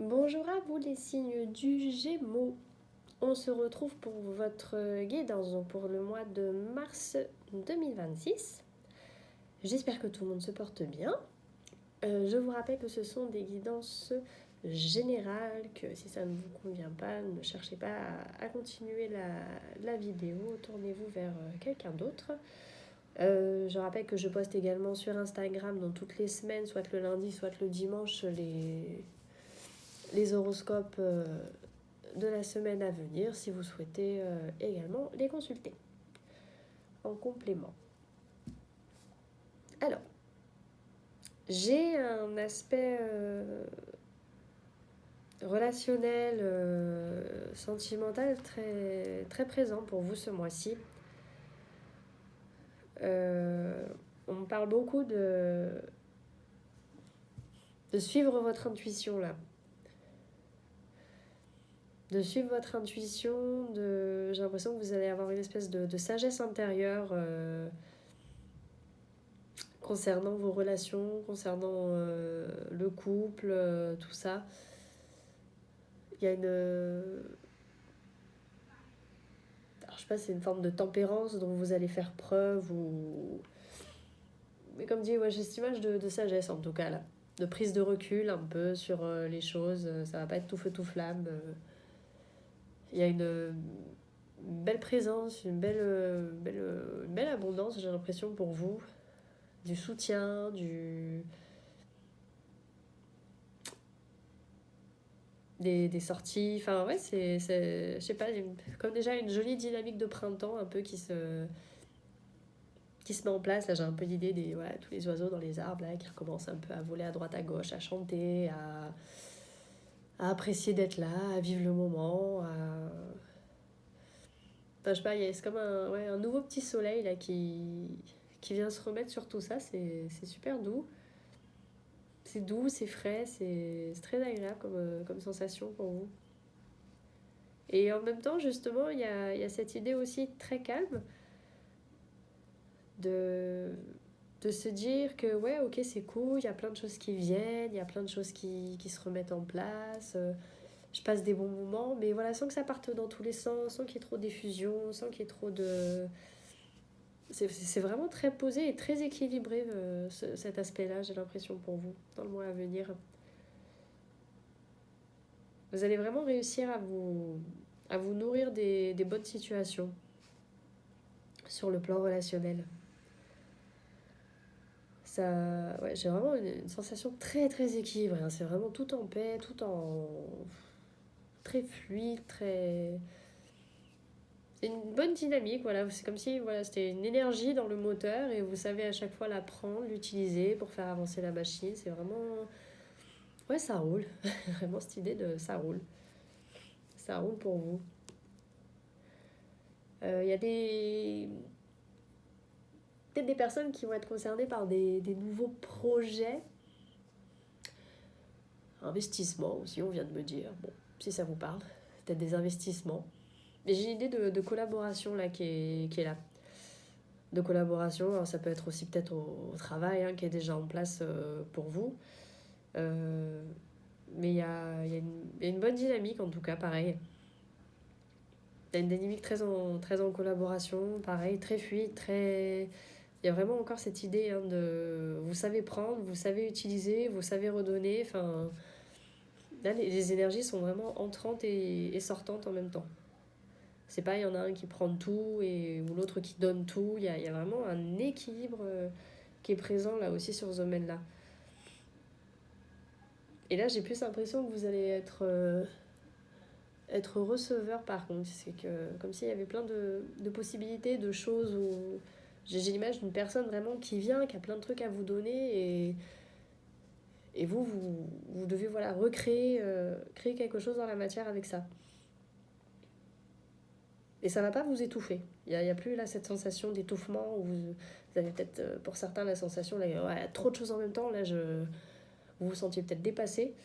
Bonjour à vous les signes du Gémeaux. On se retrouve pour votre guidance pour le mois de mars 2026. J'espère que tout le monde se porte bien. Je vous rappelle que ce sont des guidances générales, que si ça ne vous convient pas, ne cherchez pas à continuer la vidéo, tournez-vous vers quelqu'un d'autre. Je rappelle que je poste également sur Instagram donc toutes les semaines, soit le lundi, soit le dimanche, les horoscopes de la semaine à venir si vous souhaitez également les consulter en complément. Alors, j'ai un aspect relationnel, sentimental très, très présent pour vous ce mois-ci. On me parle beaucoup de suivre votre intuition là. De suivre votre intuition, j'ai l'impression que vous allez avoir une espèce de sagesse intérieure concernant vos relations, concernant le couple, tout ça. Il y a une... alors, je sais pas, c'est une forme de tempérance dont vous allez faire preuve ou... Mais comme dit, ouais, j'ai cette image de sagesse en tout cas là. De prise de recul un peu sur les choses. Ça va pas être tout feu tout flamme. Il y a une belle présence, une belle abondance, j'ai l'impression, pour vous. Du soutien, des sorties. Enfin, ouais, je sais pas, comme déjà une jolie dynamique de printemps un peu qui se met en place. Là, j'ai un peu l'idée des voilà, tous les oiseaux dans les arbres là, qui recommencent un peu à voler à droite à gauche, à chanter, à apprécier d'être là, à vivre le moment. Enfin, je sais pas, c'est comme un nouveau petit soleil là, qui vient se remettre sur tout ça. C'est super doux. C'est doux, c'est frais, c'est très agréable comme sensation pour vous. Et en même temps, justement, il y a cette idée aussi très calme de, de se dire que, ouais, ok, c'est cool, il y a plein de choses qui viennent, il y a plein de choses qui se remettent en place, je passe des bons moments, mais voilà, sans que ça parte dans tous les sens, sans qu'il y ait trop d'effusion, sans qu'il y ait trop de... C'est vraiment très posé et très équilibré, cet aspect-là, j'ai l'impression, pour vous, dans le mois à venir. Vous allez vraiment réussir à vous nourrir des bonnes situations sur le plan relationnel. Ça, ouais, j'ai vraiment une sensation très très équilibrée. Hein. C'est vraiment tout en paix, tout en très fluide, très. C'est une bonne dynamique, voilà. C'est comme si voilà, c'était une énergie dans le moteur et vous savez à chaque fois la prendre, l'utiliser pour faire avancer la machine. C'est vraiment. Ouais, ça roule. Vraiment cette idée de ça roule. Ça roule pour vous. Il y a peut-être des personnes qui vont être concernées par des nouveaux projets. Investissements aussi, on vient de me dire. Bon, si ça vous parle. Peut-être des investissements. Mais j'ai une idée de collaboration là qui est là. De collaboration, alors ça peut être aussi peut-être au travail qui est déjà en place pour vous. Euh, mais il y a une bonne dynamique en tout cas, pareil. Il y a une dynamique très en collaboration, pareil, très fluide, très... Il y a vraiment encore cette idée de... Vous savez prendre, vous savez utiliser, vous savez redonner. Enfin, là, les énergies sont vraiment entrantes et sortantes en même temps. C'est pas, il y en a un qui prend tout ou l'autre qui donne tout. Il y a vraiment un équilibre qui est présent là aussi sur ce domaine-là. Et là, j'ai plus l'impression que vous allez être receveur par contre. C'est que comme s'il y avait plein de possibilités, de choses où j'ai l'image d'une personne vraiment qui vient, qui a plein de trucs à vous donner et vous devez voilà, créer quelque chose dans la matière avec ça. Et ça va pas vous étouffer. Il y a plus là cette sensation d'étouffement où vous avez peut-être pour certains la sensation là, ouais, trop de choses en même temps. Là, vous vous sentiez peut-être dépassé.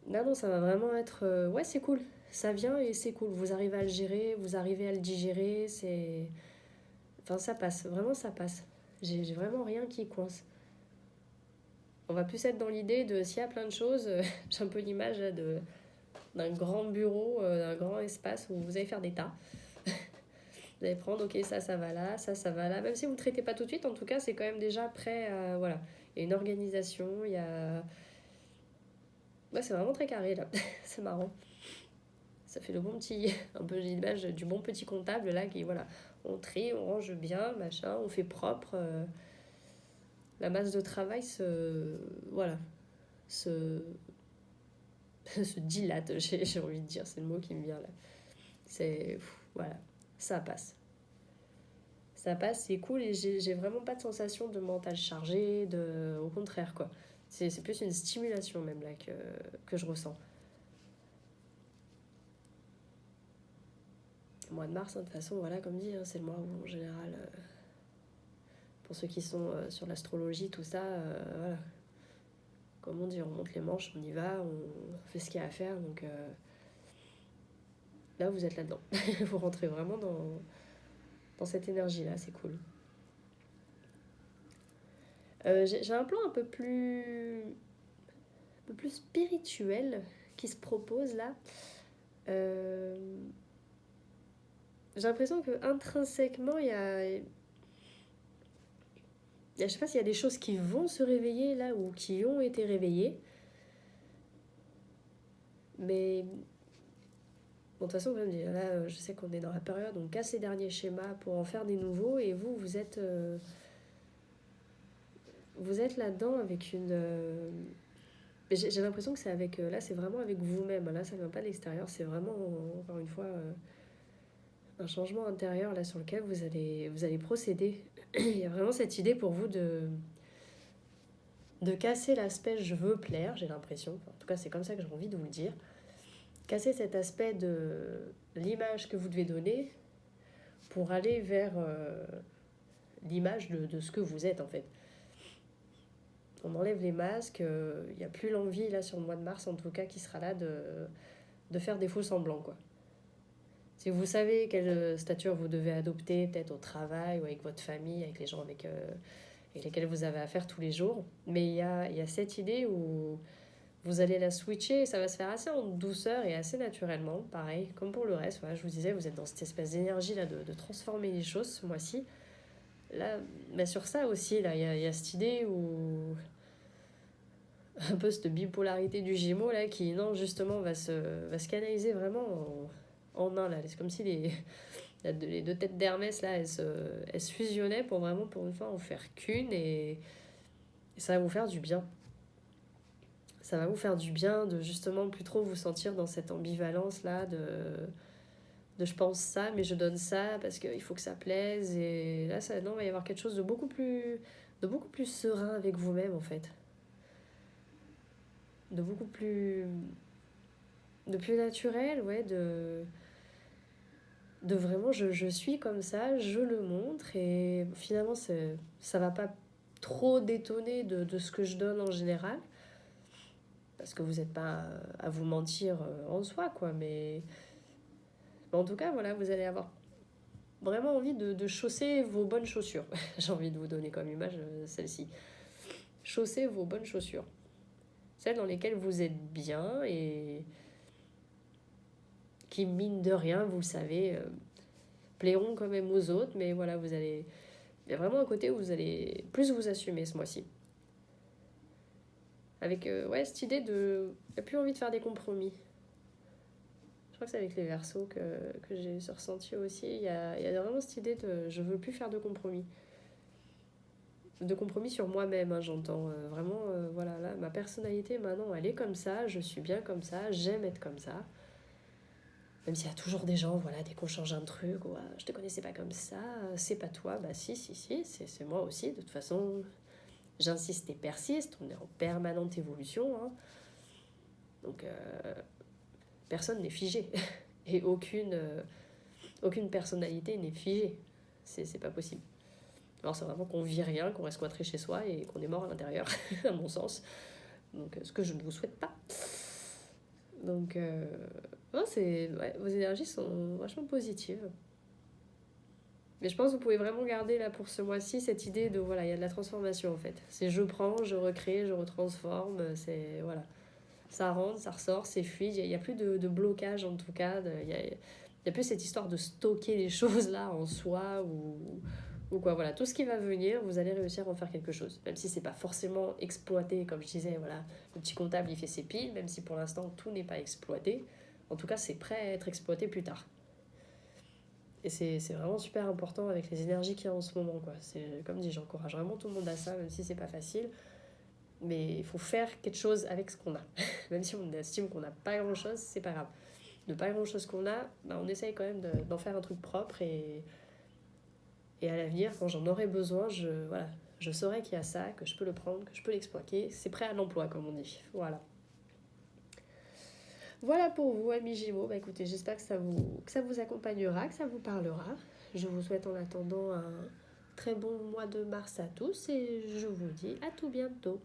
Là, non, ça va vraiment être ouais, c'est cool. Ça vient et c'est cool. Vous arrivez à le gérer, vous arrivez à le digérer. Enfin, ça passe. Vraiment, ça passe. J'ai vraiment rien qui coince. On va plus être dans l'idée de s'il y a plein de choses, j'ai un peu l'image là, d'un grand bureau, d'un grand espace où vous allez faire des tas. Vous allez prendre, ok, ça va là, ça va là. Même si vous ne traitez pas tout de suite, en tout cas, c'est quand même déjà prêt à, voilà. Il y a une organisation, il y a... Ouais, c'est vraiment très carré, là. C'est marrant. Ça fait le bon petit... Un peu l'image du bon petit comptable, là, qui, voilà, on trie, on range bien, machin, on fait propre. La masse de travail voilà, se, se dilate, j'ai envie de dire, c'est le mot qui me vient là. Voilà, ça passe. Ça passe, c'est cool et j'ai vraiment pas de sensation de mental chargé, au contraire quoi. C'est plus une stimulation même là que je ressens. Le mois de mars, hein, de toute façon, voilà, comme dit, hein, c'est le mois où en général, pour ceux qui sont sur l'astrologie, tout ça, voilà, comme on dit, on monte les manches, on y va, on fait ce qu'il y a à faire, donc là vous êtes là-dedans. Vous rentrez vraiment dans cette énergie-là, c'est cool. J'ai un plan un peu plus spirituel qui se propose là. J'ai l'impression que intrinsèquement, je sais pas s'il y a des choses qui vont se réveiller là ou qui ont été réveillées. Mais bon, de toute façon, comme je dis, là, je sais qu'on est dans la période où on casse les derniers schémas pour en faire des nouveaux. Et vous êtes là-dedans avec une... j'ai l'impression que c'est avec... là, c'est vraiment avec vous-même. Là, ça vient pas de l'extérieur. C'est vraiment, encore une fois, un changement intérieur là sur lequel vous allez procéder. Il y a vraiment cette idée pour vous de casser l'aspect je veux plaire, j'ai l'impression. Enfin, en tout cas, c'est comme ça que j'ai envie de vous le dire. Casser cet aspect de l'image que vous devez donner pour aller vers l'image de ce que vous êtes en fait. On enlève les masques, il n'y a plus l'envie là sur le mois de mars en tout cas qui sera là de faire des faux semblants quoi. Si vous savez quelle stature vous devez adopter, peut-être au travail ou avec votre famille, avec les gens avec lesquels vous avez affaire tous les jours, mais il y a cette idée où vous allez la switcher et ça va se faire assez en douceur et assez naturellement, pareil, comme pour le reste. Voilà, je vous disais, vous êtes dans cette espèce d'énergie là de transformer les choses ce mois-ci. Là, mais sur ça aussi, là, il y a cette idée où un peu cette bipolarité du Gémeaux là qui non justement va se canaliser vraiment en un là. C'est comme si les deux têtes d'Hermès là elles se fusionnaient pour vraiment pour une fois en faire qu'une et ça va vous faire du bien. Ça va vous faire du bien de justement plus trop vous sentir dans cette ambivalence là de je pense ça mais je donne ça parce qu'il faut que ça plaise et là ça non, il va y avoir quelque chose de beaucoup plus serein avec vous-même en fait. De beaucoup plus naturel, ouais, de vraiment je suis comme ça, je le montre et finalement ça va pas trop détonner de ce que je donne en général parce que vous n'êtes pas à vous mentir en soi quoi, mais en tout cas voilà, vous allez avoir vraiment envie de chausser vos bonnes chaussures. J'ai envie de vous donner comme image celle-ci. Chausser vos bonnes chaussures, celles dans lesquelles vous êtes bien et qui mine de rien, vous le savez, plairont quand même aux autres, mais voilà, il y a vraiment un côté où vous allez plus vous assumer ce mois-ci. Avec ouais, cette idée de... Il n'y a plus envie de faire des compromis. Je crois que c'est avec les Verseaux que j'ai ressenti aussi. Il y a vraiment cette idée de je veux plus faire de compromis. De compromis sur moi-même, hein, j'entends. Vraiment, voilà, là, ma personnalité, maintenant, elle est comme ça, je suis bien comme ça, j'aime être comme ça. Même s'il y a toujours des gens, voilà, dès qu'on change un truc, ouais, je te connaissais pas comme ça, c'est pas toi, bah si, c'est moi aussi, de toute façon, j'insiste et persiste, on est en permanente évolution, hein. Donc personne n'est figé, et aucune personnalité n'est figée, c'est pas possible. Alors c'est vraiment qu'on vit rien, qu'on reste cloîtré chez soi et qu'on est mort à l'intérieur, à mon sens. Donc ce que je ne vous souhaite pas. Donc ouais, vos énergies sont vachement positives. Mais je pense que vous pouvez vraiment garder là pour ce mois-ci cette idée de voilà, il y a de la transformation en fait. C'est je prends, je recrée, je retransforme, c'est voilà. Ça rentre, ça ressort, c'est fluide, il n'y a plus de blocage en tout cas, il y a plus cette histoire de stocker les choses là en soi ou quoi. Voilà, tout ce qui va venir, vous allez réussir à en faire quelque chose. Même si c'est pas forcément exploité, comme je disais, voilà, le petit comptable il fait ses piles, même si pour l'instant tout n'est pas exploité. En tout cas, c'est prêt à être exploité plus tard. Et c'est vraiment super important avec les énergies qu'il y a en ce moment, quoi. C'est, comme dit, j'encourage vraiment tout le monde à ça, même si c'est pas facile. Mais il faut faire quelque chose avec ce qu'on a. Même si on estime qu'on n'a pas grand-chose, c'est pas grave. De pas grand-chose qu'on a, bah, on essaye quand même d'en faire un truc propre. Et à l'avenir, quand j'en aurai besoin, voilà, je saurai qu'il y a ça, que je peux le prendre, que je peux l'exploiter. C'est prêt à l'emploi, comme on dit. Voilà. Voilà pour vous, amis Gémeaux. Bah, écoutez, j'espère que ça vous accompagnera, que ça vous parlera. Je vous souhaite en attendant un très bon mois de mars à tous et je vous dis à tout bientôt.